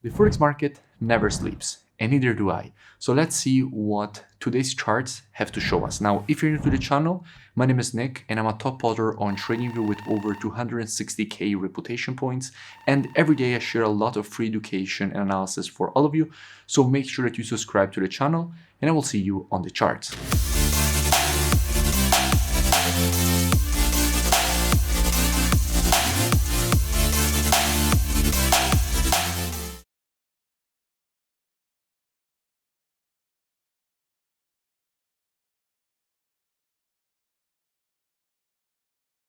The Forex market never sleeps, and neither do I. So let's see what today's charts have to show us. Now, if you're new to the channel, my name is Nick, and I'm a top podder on TradingView with over 260k reputation points. And every day I share a lot of free education and analysis for all of you. So make sure that you subscribe to the channel, and I will see you on the charts.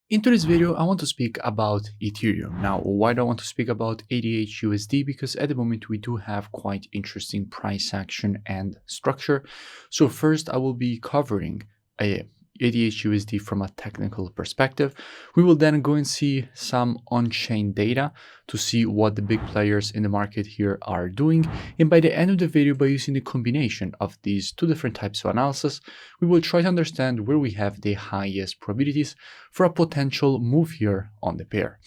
In today's video, I want to speak about Ethereum. Now, why do I want to speak about ETH USD? Because at the moment, we do have quite interesting price action and structure. So first, I will be covering a ETH USD from a technical perspective. We will then go and see some on-chain data to see what the big players in the market here are doing. And by the end of the video, by using the combination of these two different types of analysis, we will try to understand where we have the highest probabilities for a potential move here on the pair.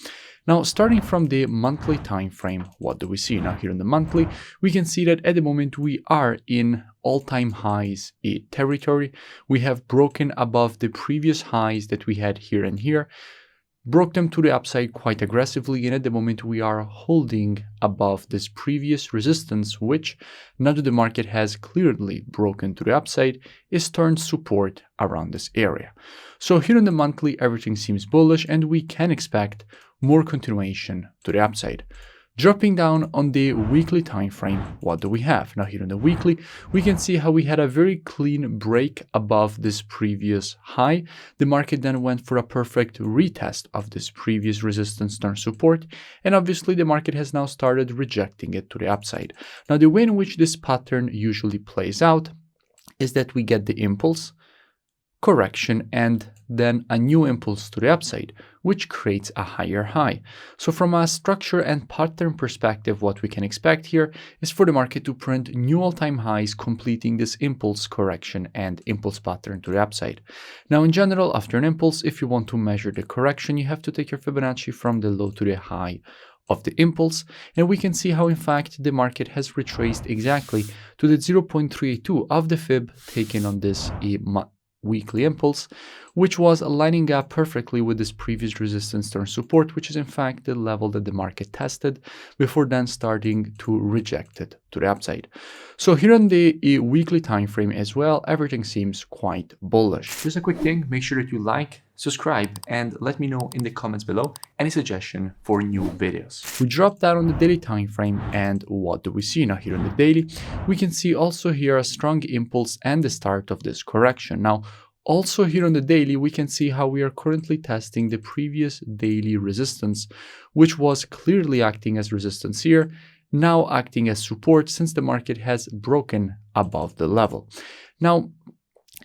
Now, starting from the monthly time frame, what do we see? Now, here in the monthly, we can see that at the moment we are in all-time highs territory. We have broken above the previous highs that we had here and here, broke them to the upside quite aggressively, and at the moment we are holding above this previous resistance, which now that the market has clearly broken to the upside, is turned support around this area. So here in the monthly, everything seems bullish and we can expect more continuation to the upside. Dropping down on the weekly time frame, what do we have? Now here in the weekly, we can see how we had a very clean break above this previous high. The market then went for a perfect retest of this previous resistance turn support, and obviously the market has now started rejecting it to the upside. Now the way in which this pattern usually plays out is that we get the impulse, correction, and then a new impulse to the upside, which creates a higher high. So from a structure and pattern perspective, what we can expect here is for the market to print new all-time highs, completing this impulse, correction, and impulse pattern to the upside. Now, in general, after an impulse, if you want to measure the correction, you have to take your Fibonacci from the low to the high of the impulse, and we can see how in fact the market has retraced exactly to the 0.382 of the fib taken on this weekly impulse, which was lining up perfectly with this previous resistance turn support, which is in fact the level that the market tested before then starting to reject it to the upside. So here on the weekly time frame as well, everything seems quite bullish. Just a quick thing, make sure that you like, subscribe, and let me know in the comments below any suggestion for new videos. We drop down on the daily time frame, and what do we see? Now here on the daily, we can see also here a strong impulse and the start of this correction. Now also here on the daily, we can see how we are currently testing the previous daily resistance, which was clearly acting as resistance here, now acting as support since the market has broken above the level. Now,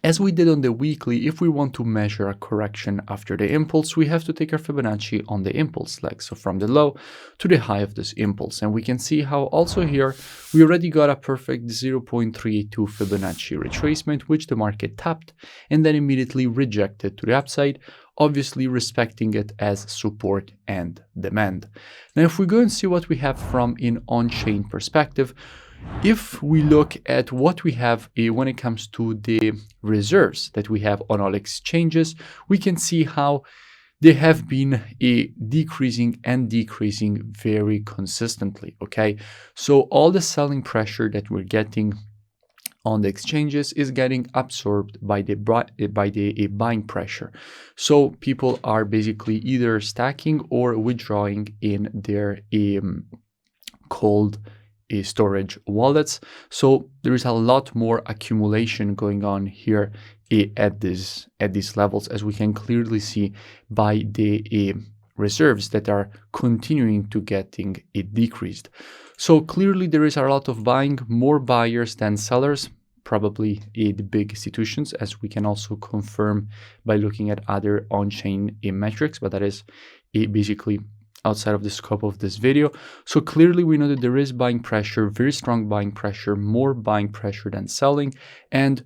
as we did on the weekly, if we want to measure a correction after the impulse, we have to take our Fibonacci on the impulse leg, so from the low to the high of this impulse. And we can see how also here we already got a perfect 0.382 Fibonacci retracement, which the market tapped and then immediately rejected to the upside, obviously respecting it as support and demand. Now, if we go and see what we have from an on-chain perspective, if we look at what we have when it comes to the reserves that we have on all exchanges, we can see how they have been decreasing and decreasing very consistently, okay? So all the selling pressure that we're getting on the exchanges is getting absorbed by the buying pressure. So people are basically either stacking or withdrawing in their cold storage wallets. So there is a lot more accumulation going on here at these levels, as we can clearly see by the reserves that are continuing to getting decreased. So clearly there is a lot of buying, more buyers than sellers, probably the big institutions, as we can also confirm by looking at other on-chain metrics, but that is basically outside of the scope of this video. So clearly we know that there is buying pressure, very strong buying pressure, more buying pressure than selling, and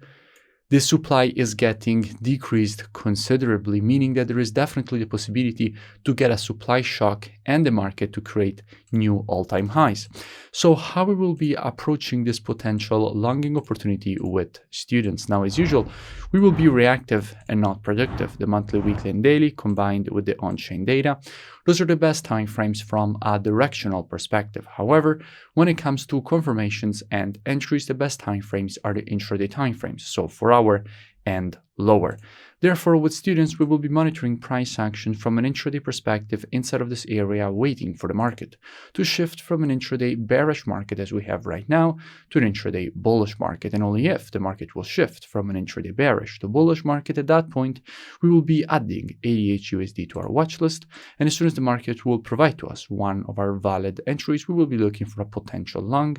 this supply is getting decreased considerably, meaning that there is definitely the possibility to get a supply shock and the market to create new all-time highs. So how we will be approaching this potential longing opportunity with students? Now, as usual, we will be reactive and not predictive. The monthly, weekly, and daily combined with the on-chain data, those are the best timeframes from a directional perspective. However, when it comes to confirmations and entries, the best timeframes are the intraday timeframes, so 4 hour and lower. Therefore, with students, we will be monitoring price action from an intraday perspective inside of this area, waiting for the market to shift from an intraday bearish market as we have right now to an intraday bullish market. And only if the market will shift from an intraday bearish to bullish market, at that point, we will be adding ETH USD to our watch list. And as soon as the market will provide to us one of our valid entries, we will be looking for a potential long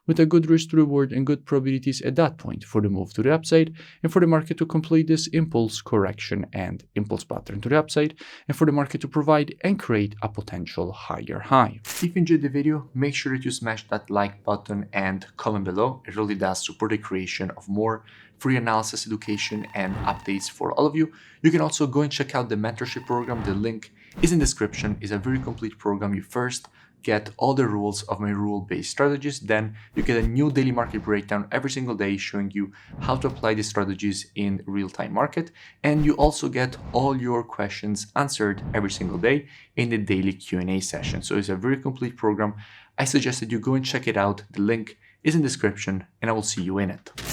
with a good risk to reward and good probabilities at that point for the move to the upside and for the market to complete this impulse correction and impulse pattern to the upside, and for the market to provide and create a potential higher high. If you enjoyed the video, make sure that you smash that like button and comment below. It really does support the creation of more free analysis, education, and updates for all of you. You can also go and check out the mentorship program. The link is in the description. It's a very complete program. You first get all the rules of my rule-based strategies, then you get a new daily market breakdown every single day showing you how to apply these strategies in real-time market, and you also get all your questions answered every single day in the daily Q&A session. So it's a very complete program. I suggest that you go and check it out. The link is in the description, and I will see you in it.